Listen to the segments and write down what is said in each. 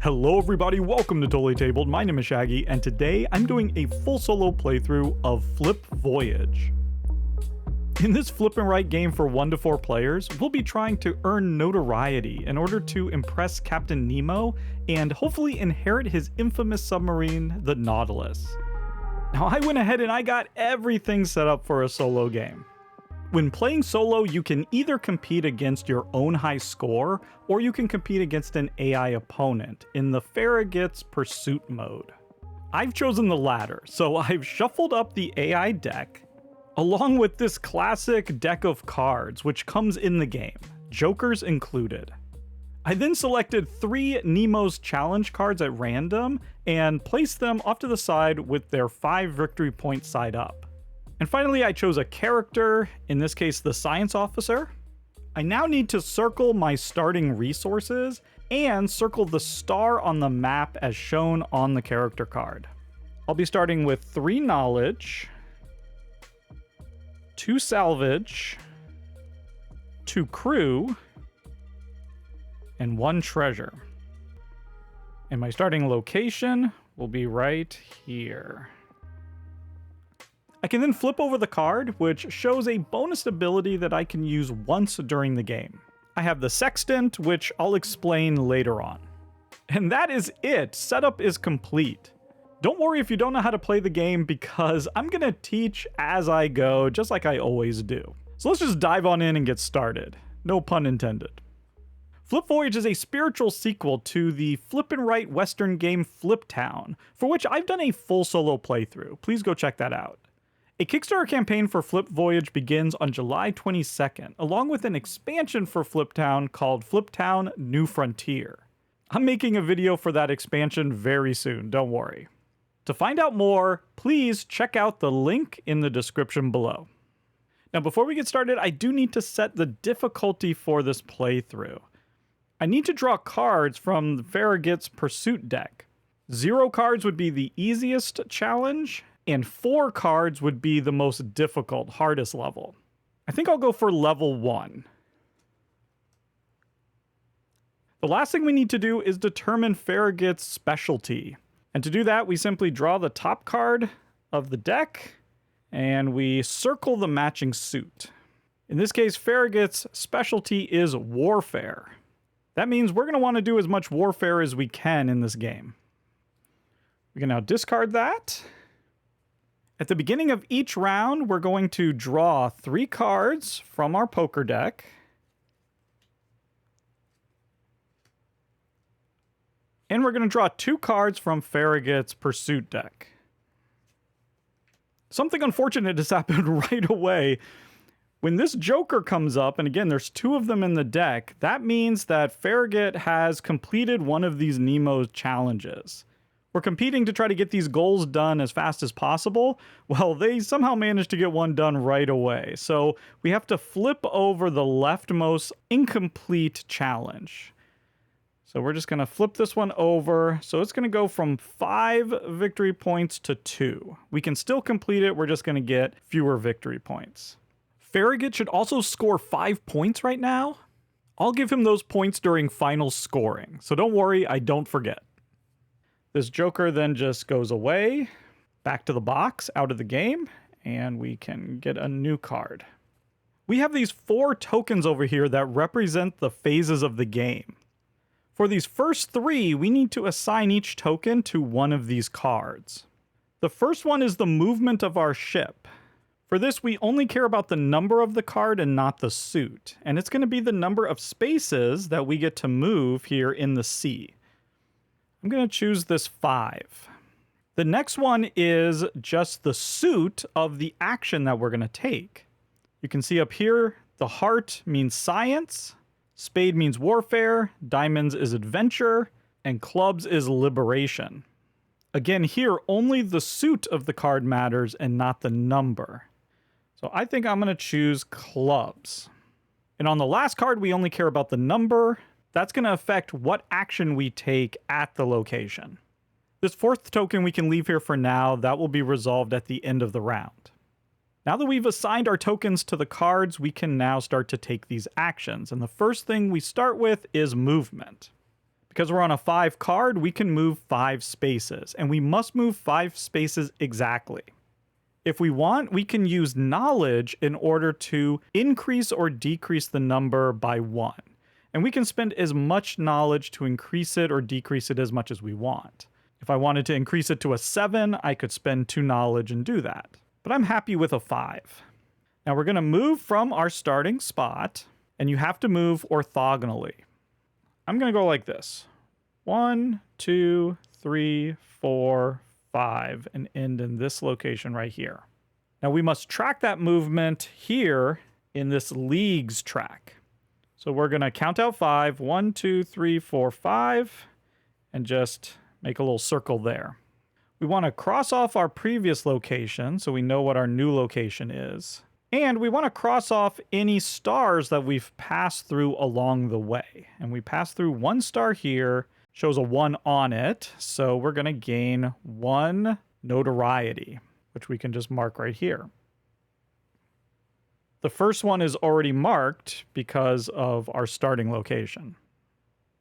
Hello everybody, welcome to Totally Tabled. My name is Shaggy, and today I'm doing a full solo playthrough of Flip Voyage. In this flip and write game for 1 to 4 players, we'll be trying to earn notoriety in order to impress Captain Nemo and hopefully inherit his infamous submarine, the Nautilus. Now I went ahead and I got everything set up for a solo game. When playing solo, you can either compete against your own high score, or you can compete against an AI opponent in the Farragut's Pursuit mode. I've chosen the latter, so I've shuffled up the AI deck, along with this classic deck of cards which comes in the game, jokers included. I then selected 3 Nemo's challenge cards at random, and placed them off to the side with their 5 victory points side up. And finally, I chose a character, in this case the science officer. I now need to circle my starting resources and circle the star on the map as shown on the character card. I'll be starting with 3 knowledge, 2 salvage, 2 crew, and 1 treasure. And my starting location will be right here. I can then flip over the card, which shows a bonus ability that I can use once during the game. I have the Sextant, which I'll explain later on. And that is it. Setup is complete. Don't worry if you don't know how to play the game, because I'm gonna teach as I go, just like I always do. So let's just dive on in and get started. No pun intended. Flip Voyage is a spiritual sequel to the flip and write Western game Flip Town, for which I've done a full solo playthrough. Please go check that out. A Kickstarter campaign for Flip Voyage begins on July 22nd, along with an expansion for Flip Town called Flip Town New Frontier. I'm making a video for that expansion very soon, don't worry. To find out more, please check out the link in the description below. Now before we get started, I do need to set the difficulty for this playthrough. I need to draw cards from Farragut's Pursuit deck. 0 cards would be the easiest challenge, and 4 cards would be the most difficult, hardest level. I think I'll go for level 1. The last thing we need to do is determine Farragut's specialty. And to do that, we simply draw the top card of the deck, and we circle the matching suit. In this case, Farragut's specialty is warfare. That means we're going to want to do as much warfare as we can in this game. We can now discard that. At the beginning of each round, we're going to draw 3 cards from our poker deck. And we're going to draw 2 cards from Farragut's Pursuit deck. Something unfortunate has happened right away. When this Joker comes up, and again, there's 2 of them in the deck, that means that Farragut has completed one of these Nemo's challenges. We're competing to try to get these goals done as fast as possible. Well, they somehow managed to get one done right away. So we have to flip over the leftmost incomplete challenge. So we're just going to flip this one over. So it's going to go from 5 victory points to 2. We can still complete it. We're just going to get fewer victory points. Farragut should also score 5 points right now. I'll give him those points during final scoring. So don't worry, I don't forget. This Joker then just goes away, back to the box, out of the game, and we can get a new card. We have these 4 tokens over here that represent the phases of the game. For these first 3, we need to assign each token to one of these cards. The first one is the movement of our ship. For this, we only care about the number of the card and not the suit, and it's going to be the number of spaces that we get to move here in the sea. I'm going to choose this 5. The next one is just the suit of the action that we're going to take. You can see up here, the heart means science, spade means warfare, diamonds is adventure, and clubs is liberation. Again, here, only the suit of the card matters and not the number. So I think I'm going to choose clubs. And on the last card, we only care about the number. That's going to affect what action we take at the location. This 4th token we can leave here for now. That will be resolved at the end of the round. Now that we've assigned our tokens to the cards, we can now start to take these actions. And the first thing we start with is movement. Because we're on a 5 card, we can move 5 spaces, and we must move 5 spaces exactly. If we want, we can use knowledge in order to increase or decrease the number by 1. And we can spend as much knowledge to increase it or decrease it as much as we want. If I wanted to increase it to a 7, I could spend 2 knowledge and do that. But I'm happy with a 5. Now we're going to move from our starting spot, and you have to move orthogonally. I'm going to go like this. 1, 2, 3, 4, 5, and end in this location right here. Now we must track that movement here in this leagues track. So we're going to count out 5, 1, 2, 3, 4, 5, and just make a little circle there. We want to cross off our previous location so we know what our new location is. And we want to cross off any stars that we've passed through along the way. And we pass through 1 star here, shows a 1 on it. So we're going to gain 1 notoriety, which we can just mark right here. The first one is already marked because of our starting location.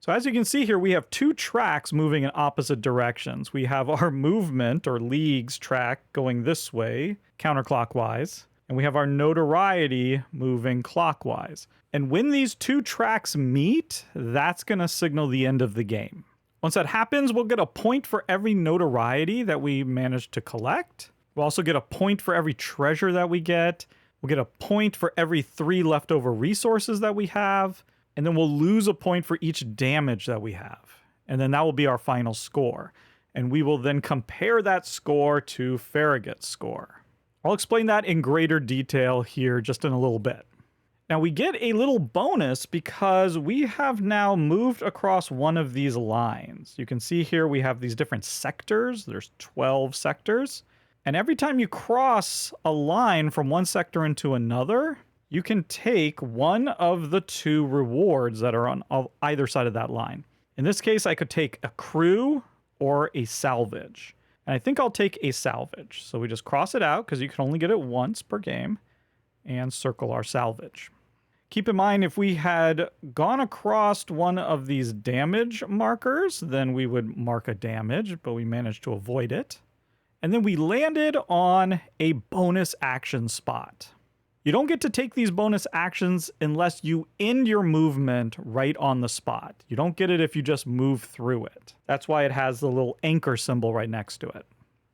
So as you can see here, we have 2 tracks moving in opposite directions. We have our movement or leagues track going this way, counterclockwise, and we have our notoriety moving clockwise. And when these 2 tracks meet, that's going to signal the end of the game. Once that happens, we'll get a point for every notoriety that we manage to collect. We'll also get a point for every treasure that we get. We'll get a point for every 3 leftover resources that we have. And then we'll lose a point for each damage that we have. And then that will be our final score. And we will then compare that score to Farragut's score. I'll explain that in greater detail here just in a little bit. Now we get a little bonus because we have now moved across one of these lines. You can see here we have these different sectors. There's 12 sectors. And every time you cross a line from one sector into another, you can take one of the 2 rewards that are on either side of that line. In this case, I could take a crew or a salvage. And I think I'll take a salvage. So we just cross it out because you can only get it once per game and circle our salvage. Keep in mind, if we had gone across one of these damage markers, then we would mark a damage, but we managed to avoid it. And then we landed on a bonus action spot. You don't get to take these bonus actions unless you end your movement right on the spot. You don't get it if you just move through it. That's why it has the little anchor symbol right next to it.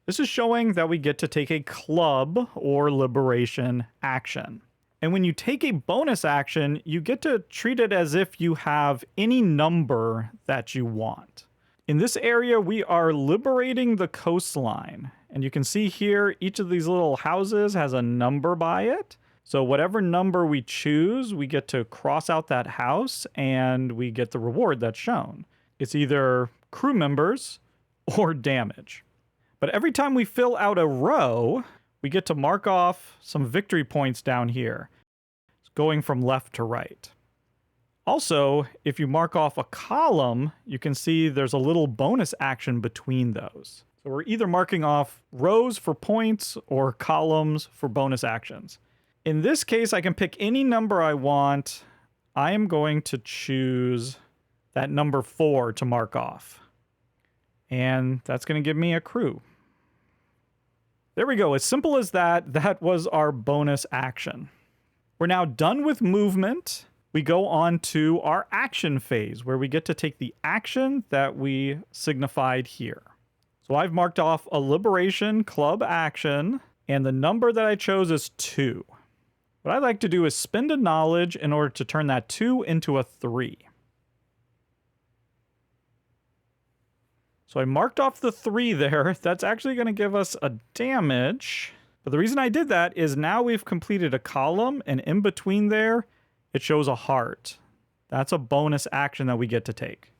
This is showing that we get to take a club or liberation action. And when you take a bonus action, you get to treat it as if you have any number that you want. In this area, we are liberating the coastline. And you can see here, each of these little houses has a number by it. So whatever number we choose, we get to cross out that house and we get the reward that's shown. It's either crew members or damage. But every time we fill out a row, we get to mark off some victory points down here, going from left to right. Also, if you mark off a column, you can see there's a little bonus action between those. So we're either marking off rows for points or columns for bonus actions. In this case, I can pick any number I want. I am going to choose that number 4 to mark off. And that's going to give me a crew. There we go. As simple as that, that was our bonus action. We're now done with movement. We go on to our action phase, where we get to take the action that we signified here. So I've marked off a liberation club action, and the number that I chose is 2. What I like to do is spend a knowledge in order to turn that 2 into a 3. So I marked off the 3 there. That's actually going to give us a damage. But the reason I did that is now we've completed a column, and in between there, it shows a heart. That's a bonus action that we get to take.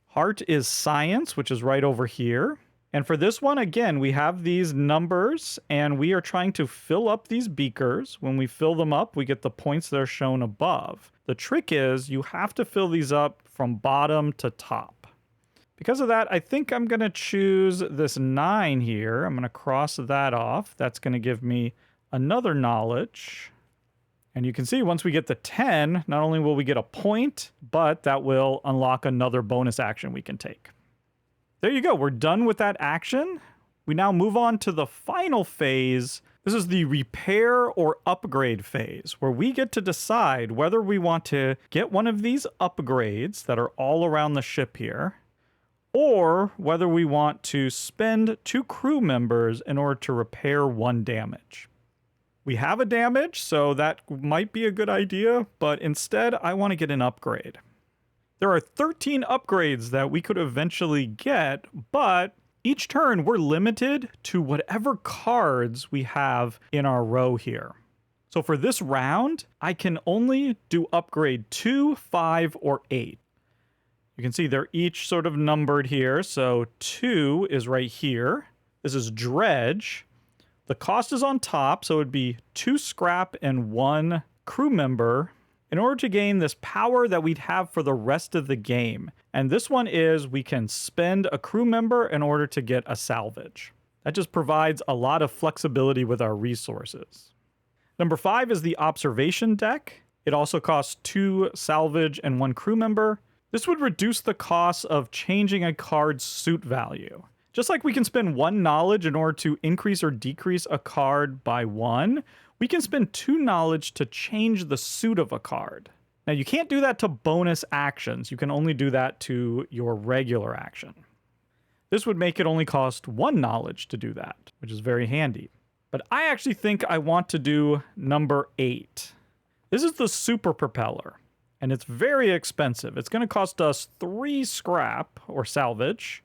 Heart is science, which is right over here. And for this one, again, we have these numbers, and we are trying to fill up these beakers. When we fill them up, we get the points that are shown above. The trick is you have to fill these up from bottom to top. Because of that, I think I'm going to choose this 9 here. I'm going to cross that off. That's going to give me another knowledge. And you can see once we get the 10, not only will we get a point, but that will unlock another bonus action we can take. There you go. We're done with that action. We now move on to the final phase. This is the repair or upgrade phase, where we get to decide whether we want to get one of these upgrades that are all around the ship here, or whether we want to spend 2 crew members in order to repair 1 damage. We have a damage, so that might be a good idea, but instead I want to get an upgrade. There are 13 upgrades that we could eventually get, but each turn we're limited to whatever cards we have in our row here. So for this round, I can only do upgrade 2, 5, or 8. You can see they're each sort of numbered here. So 2 is right here. This is dredge. The cost is on top, so it'd be 2 scrap and 1 crew member in order to gain this power that we'd have for the rest of the game. And this one is we can spend a crew member in order to get a salvage. That just provides a lot of flexibility with our resources. Number 5 is the observation deck. It also costs 2 salvage and 1 crew member. This would reduce the cost of changing a card's suit value. Just like we can spend 1 knowledge in order to increase or decrease a card by 1, we can spend 2 knowledge to change the suit of a card. Now you can't do that to bonus actions. You can only do that to your regular action. This would make it only cost 1 knowledge to do that, which is very handy. But I actually think I want to do number 8. This is the super propeller. And it's very expensive. It's going to cost us 3 scrap or salvage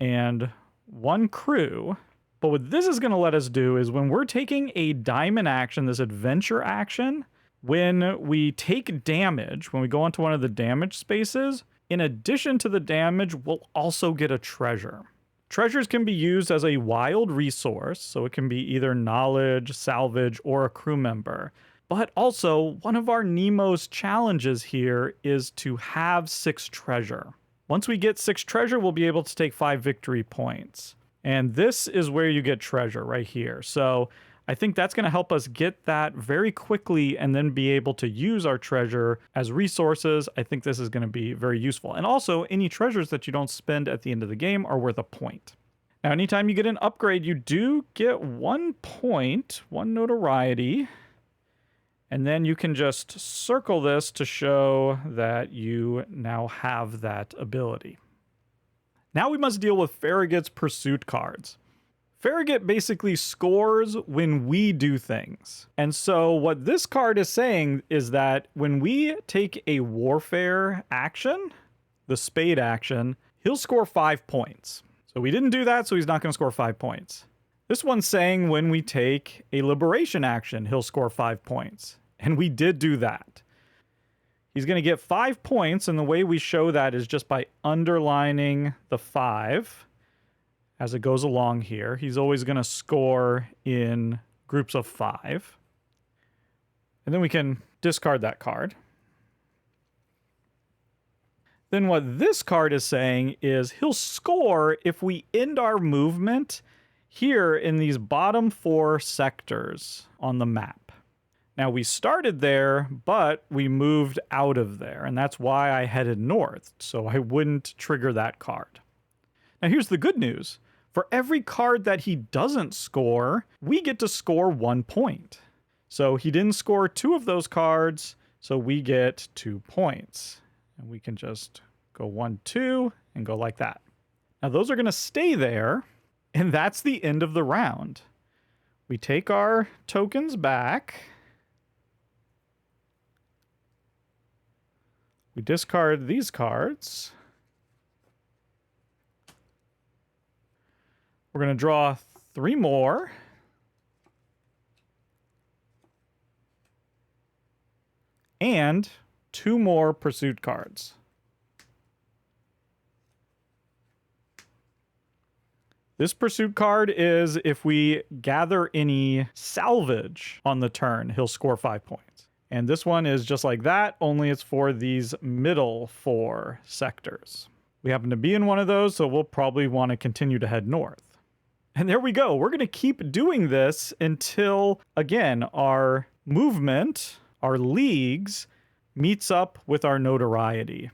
and 1 crew. But what this is going to let us do is when we're taking a diamond action, this adventure action, when we take damage, when we go onto one of the damage spaces, in addition to the damage, we'll also get a treasure. Treasures can be used as a wild resource, so it can be either knowledge, salvage, or a crew member. But also, one of our Nemo's challenges here is to have 6 treasure. Once we get 6 treasure, we'll be able to take 5 victory points. And this is where you get treasure right here. So I think that's going to help us get that very quickly and then be able to use our treasure as resources. I think this is going to be very useful. And also, any treasures that you don't spend at the end of the game are worth a point. Now, anytime you get an upgrade, you do get 1 point, 1 notoriety. And then you can just circle this to show that you now have that ability. Now we must deal with Farragut's pursuit cards. Farragut basically scores when we do things. And so what this card is saying is that when we take a warfare action, the spade action, he'll score 5 points. So we didn't do that, so he's not going to score 5 points. This one's saying when we take a liberation action, he'll score 5 points. And we did do that. He's going to get 5 points, and the way we show that is just by underlining the 5 as it goes along here. He's always going to score in groups of 5. And then we can discard that card. Then what this card is saying is he'll score if we end our movement here in these bottom 4 sectors on the map. Now, we started there, but we moved out of there, and that's why I headed north, so I wouldn't trigger that card. Now, here's the good news. For every card that he doesn't score, we get to score 1 point. So he didn't score 2 of those cards, so we get 2 points. And we can just go 1, 2, and go like that. Now, those are going to stay there, and that's the end of the round. We take our tokens back. We discard these cards. We're going to draw 3 more. And 2 more pursuit cards. This pursuit card is if we gather any salvage on the turn, he'll score 5 points. And this one is just like that, only it's for these middle 4 sectors. We happen to be in one of those, so we'll probably want to continue to head north. And there we go. We're going to keep doing this until, again, our movement, our leagues, meets up with our notoriety.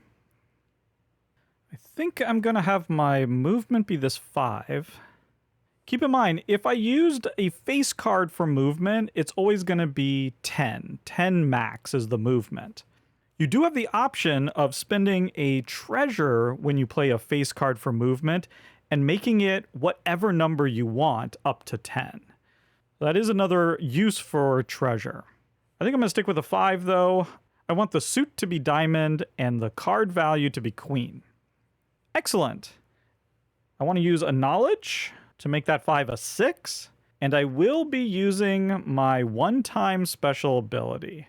I think I'm going to have my movement be this 5. Keep in mind, if I used a face card for movement, it's always going to be 10. 10 max is the movement. You do have the option of spending a treasure when you play a face card for movement and making it whatever number you want up to 10. That is another use for treasure. I think I'm going to stick with a 5 though. I want the suit to be diamond and the card value to be queen. Excellent. I want to use a knowledge to make that 5 a 6. And I will be using my one-time special ability.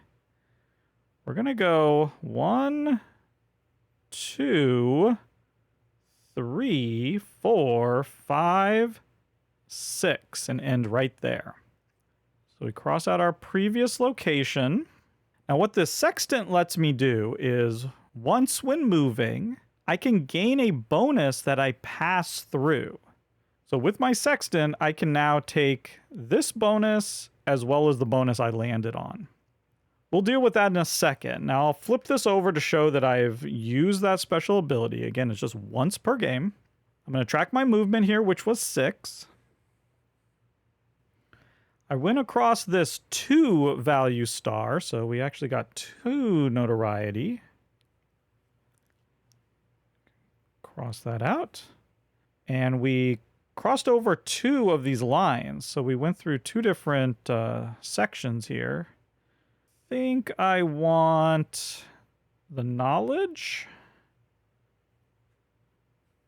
We're going to go 1, 2, 3, 4, 5, 6, and end right there. So we cross out our previous location. Now what this sextant lets me do is, once when moving, I can gain a bonus that I pass through. So with my sextant, I can now take this bonus as well as the bonus I landed on. We'll deal with that in a second. Now I'll flip this over to show that I've used that special ability. Again, it's just once per game. I'm going to track my movement here, which was 6. I went across this 2 value star, so we actually got 2 notoriety. Cross that out. And we crossed over 2 of these lines, so we went through 2 different sections here. I think I want the knowledge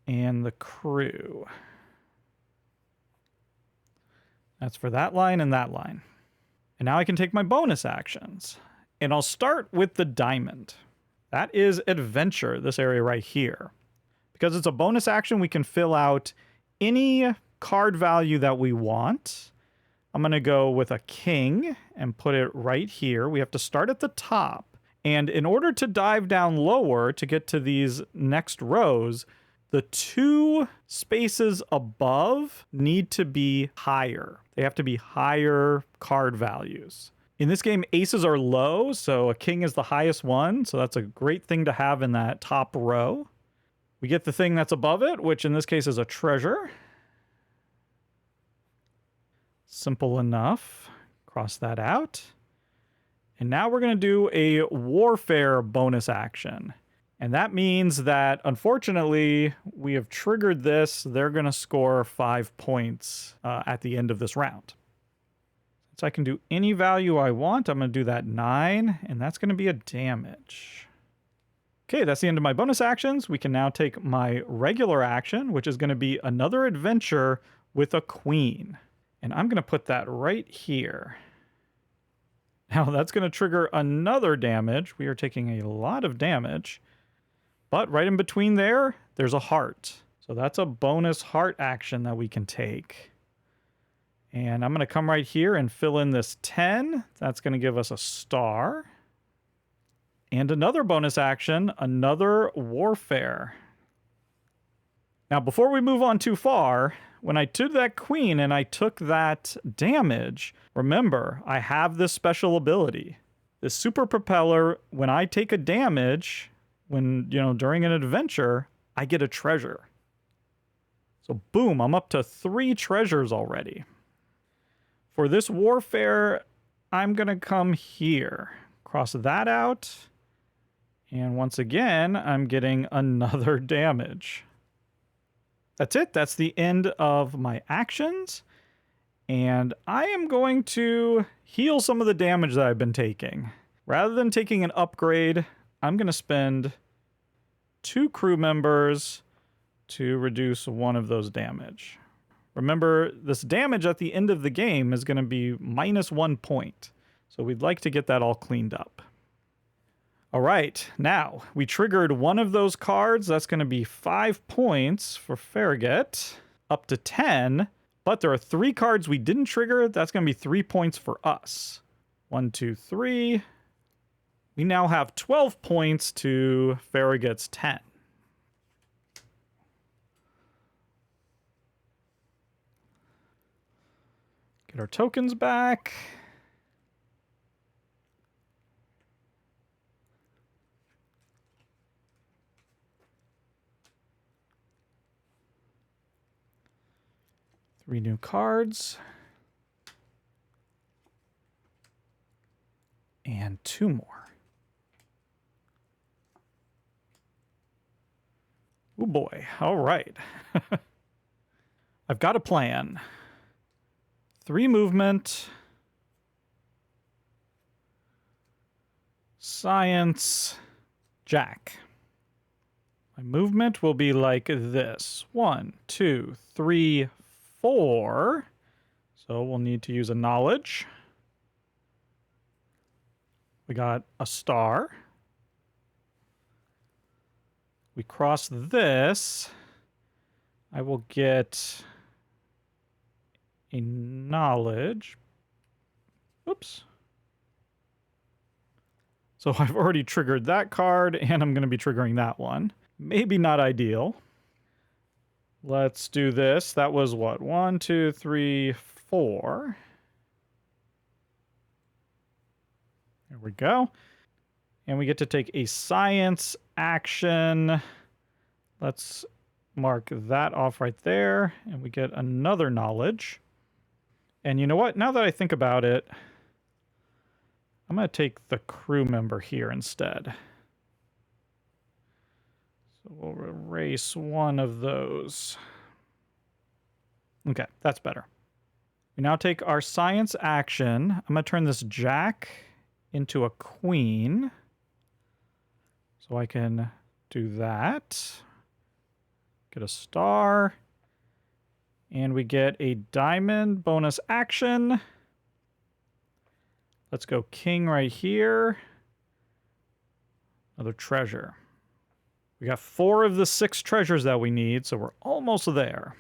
and the crew. That's for that line and that line. And now I can take my bonus actions. And I'll start with the diamond. That is adventure, this area right here. Because it's a bonus action, we can fill out any card value that we want. I'm going to go with a king and put it right here. We have to start at the top. And in order to dive down lower to get to these next rows, the 2 spaces above need to be higher. They have to be higher card values. In this game, aces are low, so a king is the highest one. So that's a great thing to have in that top row. We get the thing that's above it, which in this case is a treasure. Simple enough. Cross that out. And now we're going to do a warfare bonus action. And that means that, unfortunately, we have triggered this. They're going to score 5 points at the end of this round. So I can do any value I want. I'm going to do that 9, and that's going to be a damage. Okay, that's the end of my bonus actions. We can now take my regular action, which is going to be another adventure with a queen. And I'm going to put that right here. Now that's going to trigger another damage. We are taking a lot of damage. But right in between there, there's a heart. So that's a bonus heart action that we can take. And I'm going to come right here and fill in this 10. That's going to give us a star. And another bonus action, another warfare. Now, before we move on too far, when I took that queen and I took that damage, remember, I have this special ability. This super propeller, when I take a damage, during an adventure, I get a treasure. So boom, I'm up to 3 treasures already. For this warfare, I'm going to come here. Cross that out. And once again, I'm getting another damage. That's it. That's the end of my actions. And I am going to heal some of the damage that I've been taking. Rather than taking an upgrade, I'm going to spend 2 crew members to reduce 1 of those damage. Remember, this damage at the end of the game is going to be -1 point. So we'd like to get that all cleaned up. All right, now we triggered 1 of those cards. That's going to be 5 points for Farragut, up to 10. But there are 3 cards we didn't trigger. That's going to be 3 points for us. 1, 2, 3. We now have 12 points to Farragut's 10. Get our tokens back. 3 new cards. And 2 more. Oh boy. All right. I've got a plan. 3 movement. Science. Jack. My movement will be like this. 1, 2, 3, 4. So we'll need to use a knowledge. We got a star. We cross this. I will get a knowledge. Oops. So I've already triggered that card, and I'm going to be triggering that one. Maybe not ideal. Let's do this. That was what? 1, 2, 3, 4. There we go. And we get to take a science action. Let's mark that off right there. And we get another knowledge. And you know what? Now that I think about it, I'm going to take the crew member here instead. So we'll erase one of those. Okay, that's better. We now take our science action. I'm going to turn this jack into a queen. So I can do that. Get a star. And we get a diamond bonus action. Let's go king right here. Another treasure. We got 4 of the 6 treasures that we need, so we're almost there.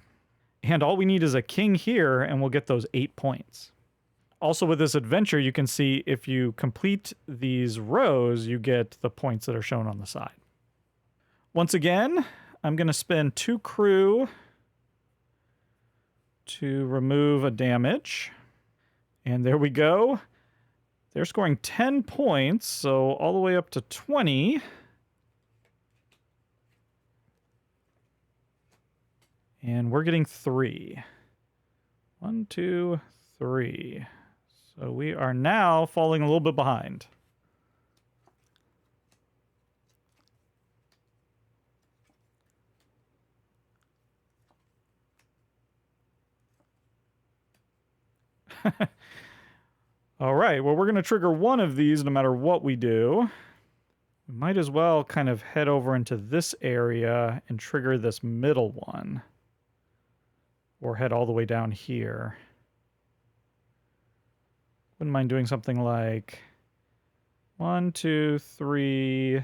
And all we need is a king here, and we'll get those 8 points. Also with this adventure, you can see if you complete these rows, you get the points that are shown on the side. Once again, I'm going to spend 2 crew to remove a damage. And there we go. They're scoring 10 points, so all the way up to 20. And we're getting 3. 1, 2, 3. So we are now falling a little bit behind. All right, well, we're going to trigger one of these no matter what we do. We might as well kind of head over into this area and trigger this middle one. Or head all the way down here. Wouldn't mind doing something like 1, 2, 3,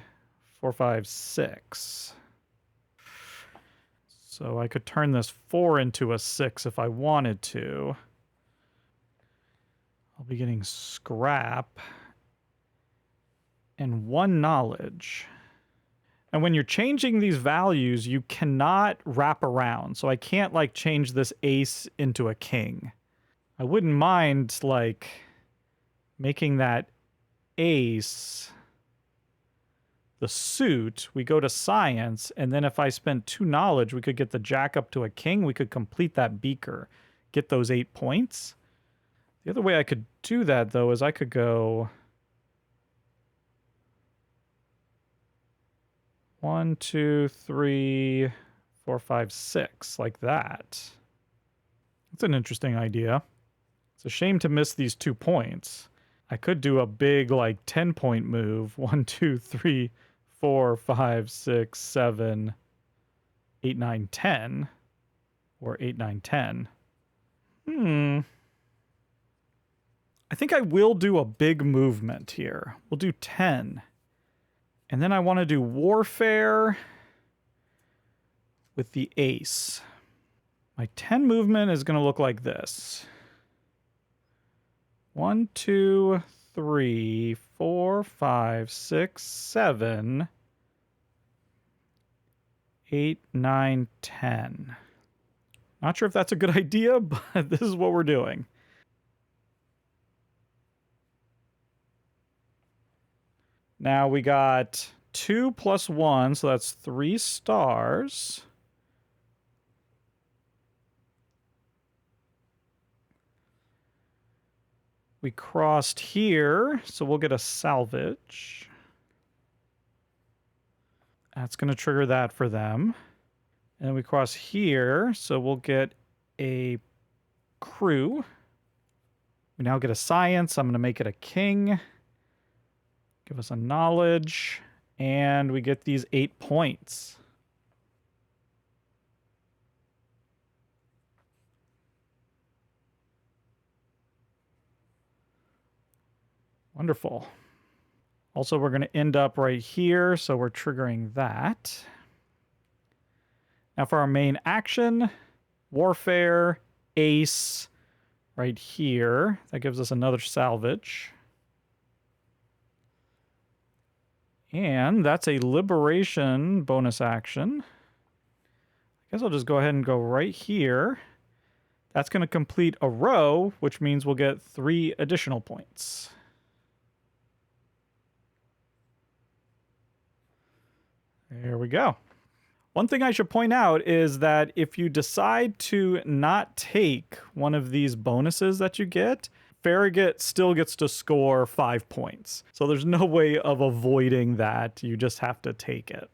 4, 5, 6. So I could turn this 4 into a 6 if I wanted to. I'll be getting scrap and 1 knowledge. And when you're changing these values, you cannot wrap around. So I can't like change this ace into a king. I wouldn't mind like making that ace the suit. We go to science, and then if I spent 2 knowledge, we could get the jack up to a king. We could complete that beaker, get those 8 points. The other way I could do that, though, is I could go 1, 2, 3, 4, 5, 6, like that. That's an interesting idea. It's a shame to miss these 2 points. I could do a big, like, 10-point move. 1, 2, 3, 4, 5, 6, 7, 8, 9, 10. Or 8, 9, 10. I think I will do a big movement here. We'll do 10. And then I want to do warfare with the ace. My 10 movement is going to look like this. 1, 2, 3, 4, 5, 6, 7, 8, 9, 10. Not sure if that's a good idea, but this is what we're doing. Now we got 2 plus 1, so that's 3 stars. We crossed here, so we'll get a salvage. That's going to trigger that for them. And we cross here, so we'll get a crew. We now get a science. I'm going to make it a king. Give us a knowledge. And we get these 8 points. Wonderful. Also, we're going to end up right here, so we're triggering that. Now for our main action, warfare, ace, right here. That gives us another salvage. And that's a liberation bonus action. I guess I'll just go ahead and go right here. That's going to complete a row, which means we'll get 3 additional points. There we go. One thing I should point out is that if you decide to not take one of these bonuses that you get, Farragut still gets to score 5 points. So there's no way of avoiding that. You just have to take it.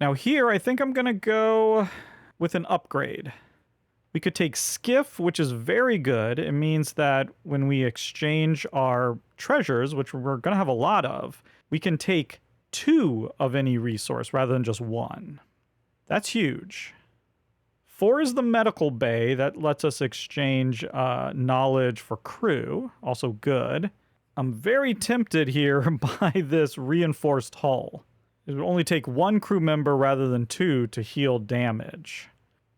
Now here, I think I'm going to go with an upgrade. We could take Skiff, which is very good. It means that when we exchange our treasures, which we're going to have a lot of, we can take 2 of any resource rather than just 1. That's huge. 4 is the medical bay. That lets us exchange knowledge for crew. Also good. I'm very tempted here by this reinforced hull. It would only take 1 crew member rather than 2 to heal damage.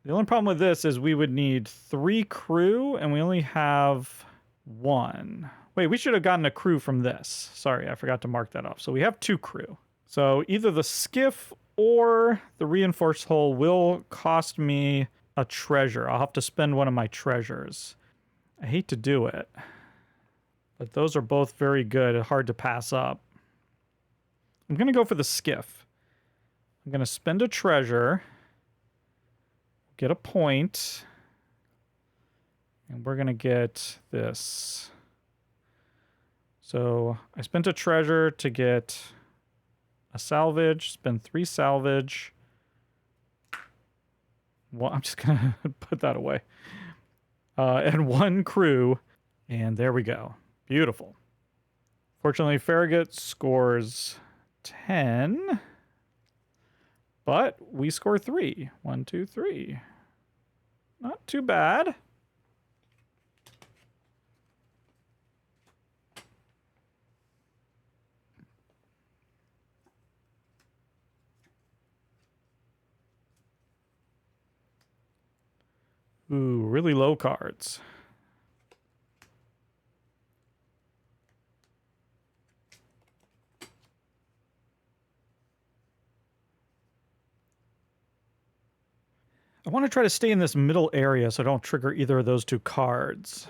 The only problem with this is we would need 3 crew, and we only have 1. Wait, we should have gotten a crew from this. Sorry, I forgot to mark that off. So we have 2 crew. So either the skiff or the reinforced hull will cost me a treasure. I'll have to spend one of my treasures. I hate to do it, but those are both very good. Hard to pass up. I'm going to go for the skiff. I'm going to spend a treasure, get a point, and we're going to get this. So I spent a treasure to get a salvage, spend 3 salvage. Well, I'm just going to put that away. And 1 crew. And there we go. Beautiful. Fortunately, Farragut scores 10. But we score 3. 1, 2, 3. Not too bad. Ooh, really low cards. I want to try to stay in this middle area so I don't trigger either of those 2 cards.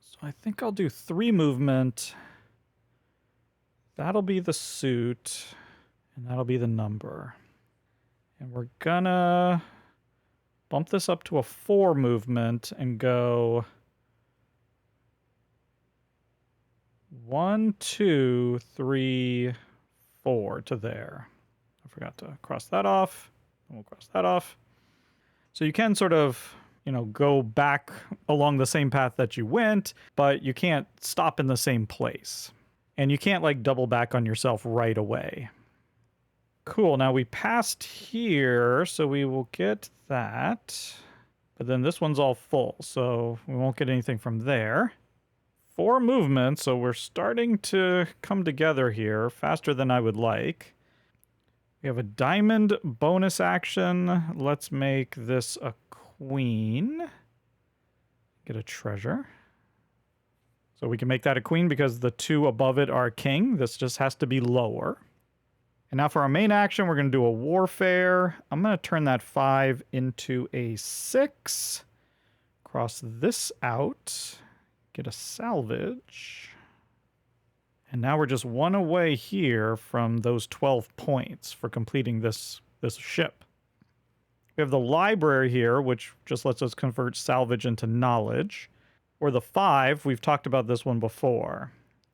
So I think I'll do 3 movement. That'll be the suit, and that'll be the number. And we're gonna bump this up to a 4 movement and go 1, 2, 3, 4 to there. I forgot to cross that off. And we'll cross that off. So you can sort of, go back along the same path that you went, but you can't stop in the same place. And you can't like double back on yourself right away. Cool, now we passed here, so we will get that. But then this one's all full, so we won't get anything from there. 4 movements, so we're starting to come together here faster than I would like. We have a diamond bonus action. Let's make this a queen. Get a treasure. So we can make that a queen because the 2 above it are king. This just has to be lower. And now for our main action, we're going to do a warfare. I'm going to turn that 5 into a 6. Cross this out. Get a salvage. And now we're just 1 away here from those 12 points for completing this ship. We have the library here, which just lets us convert salvage into knowledge. Or the 5, we've talked about this one before.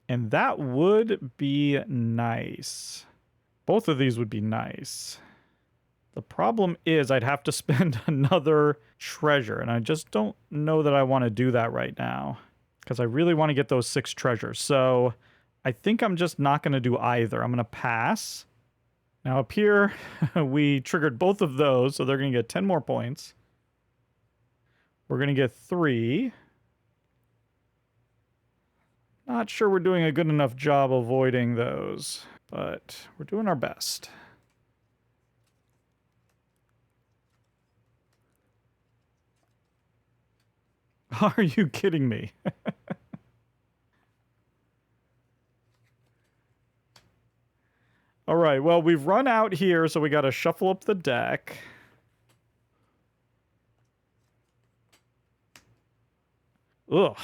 And that would be nice. Both of these would be nice. The problem is I'd have to spend another treasure, and I just don't know that I want to do that right now, because I really want to get those 6 treasures. So I think I'm just not going to do either. I'm going to pass. Now up here, we triggered both of those, so they're going to get 10 more points. We're going to get 3. Not sure we're doing a good enough job avoiding those, but we're doing our best. Are you kidding me? All right, well, we've run out here, so we got to shuffle up the deck. Ugh.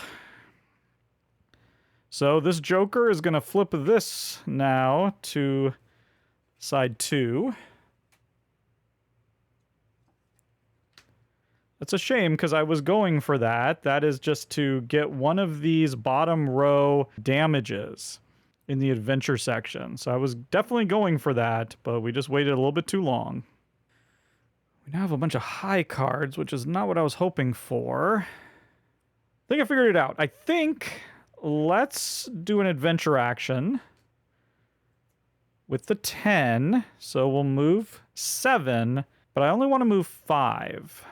So this Joker is going to flip this now to side 2. That's a shame, because I was going for that. That is just to get one of these bottom row damages in the adventure section. So I was definitely going for that, but we just waited a little bit too long. We now have a bunch of high cards, which is not what I was hoping for. I think I figured it out. I think let's do an adventure action with the 10. So we'll move 7, but I only want to move 5.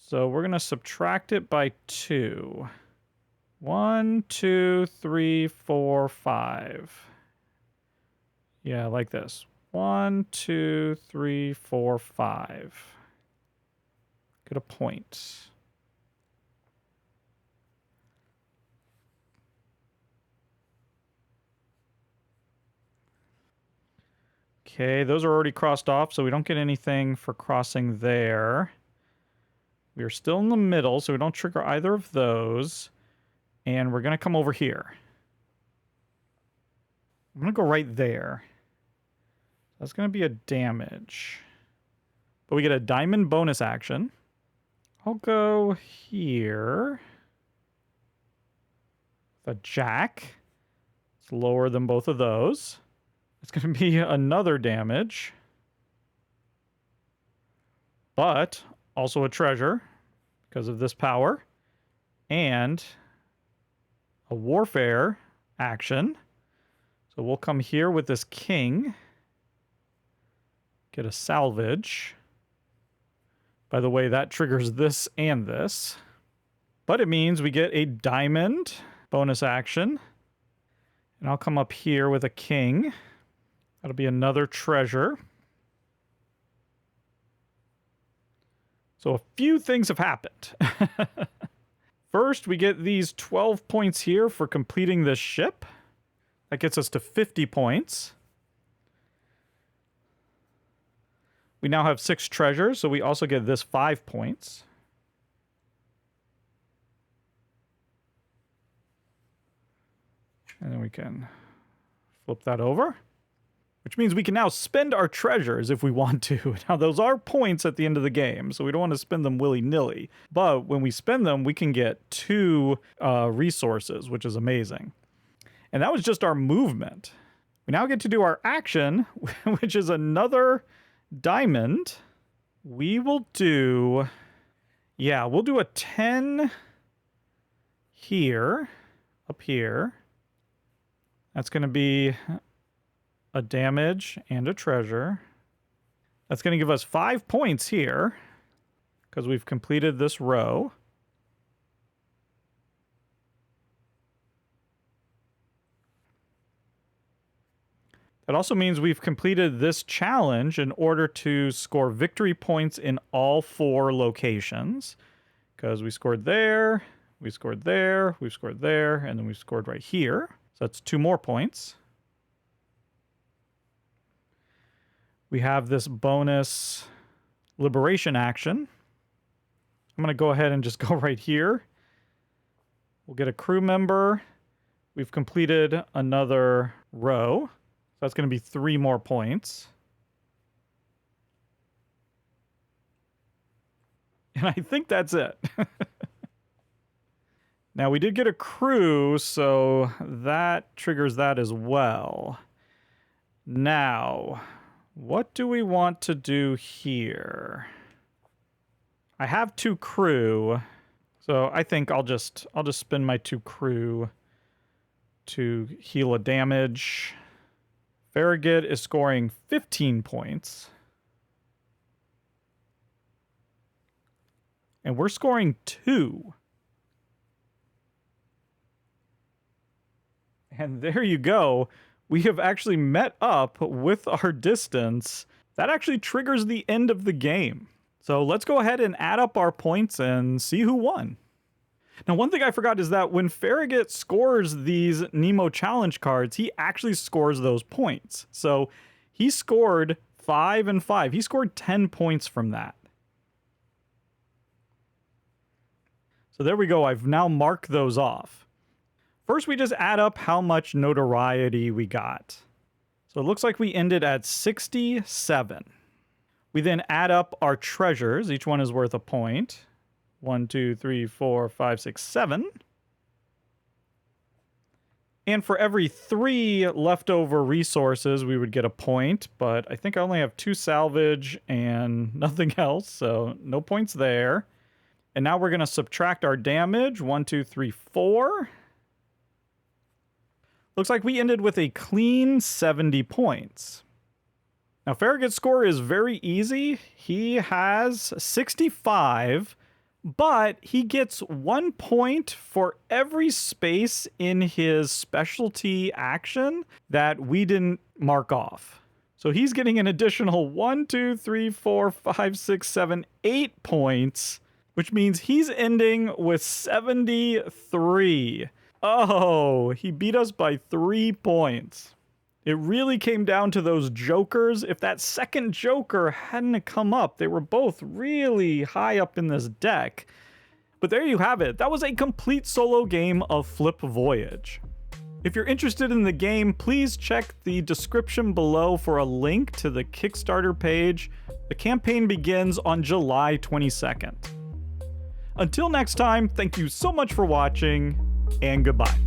So we're going to subtract it by 2. 1, 2, 3, 4, 5. Yeah, like this. 1, 2, 3, 4, 5. Get a point. Okay, those are already crossed off, so we don't get anything for crossing there. We are still in the middle, so we don't trigger either of those. And we're going to come over here. I'm going to go right there. That's going to be a damage. But we get a diamond bonus action. I'll go here. The jack. It's lower than both of those. It's going to be another damage. But also a treasure because of this power. And a warfare action. So we'll come here with this king. Get a salvage. By the way, that triggers this and this. But it means we get a diamond bonus action. And I'll come up here with a king. That'll be another treasure. So a few things have happened. First, we get these 12 points here for completing this ship. That gets us to 50 points. We now have 6 treasures, so we also get this 5 points. And then we can flip that over, which means we can now spend our treasures if we want to. Now, those are points at the end of the game, so we don't want to spend them willy-nilly. But when we spend them, we can get 2 resources, which is amazing. And that was just our movement. We now get to do our action, which is another diamond. We will do... Yeah, we'll do a 10 here, up here. That's going to be a damage and a treasure. That's going to give us 5 points here because we've completed this row. That also means we've completed this challenge in order to score victory points in all 4 locations. Because we scored there, we scored there, we scored there, and then we scored right here. So that's 2 more points. We have this bonus liberation action. I'm going to go ahead and just go right here. We'll get a crew member. We've completed another row. So that's going to be 3 more points. And I think that's it. Now, we did get a crew, so that triggers that as well. Now, what do we want to do here? I have 2 crew, so I think I'll just spend my 2 crew to heal a damage. Farragut is scoring 15 points. And we're scoring 2. And there you go. We have actually met up with our distance. That actually triggers the end of the game. So let's go ahead and add up our points and see who won. Now, one thing I forgot is that when Farragut scores these Nemo challenge cards, he actually scores those points. So he scored 5 and 5. He scored 10 points from that. So there we go. I've now marked those off. First, we just add up how much notoriety we got. So it looks like we ended at 67. We then add up our treasures. Each one is worth a point. 1, 2, 3, 4, 5, 6, 7. And for every 3 leftover resources, we would get a point. But I think I only have 2 salvage and nothing else, so no points there. And now we're going to subtract our damage. 1, 2, 3, 4. Looks like we ended with a clean 70 points. Now, Farragut's score is very easy. He has 65, but he gets 1 point for every space in his specialty action that we didn't mark off. So he's getting an additional 1, 2, 3, 4, 5, 6, 7, 8 points, which means he's ending with 73. Oh, he beat us by 3 points. It really came down to those jokers. If that second joker hadn't come up, they were both really high up in this deck. But there you have it. That was a complete solo game of Flip Voyage. If you're interested in the game, please check the description below for a link to the Kickstarter page. The campaign begins on July 22nd. Until next time, thank you so much for watching, and goodbye.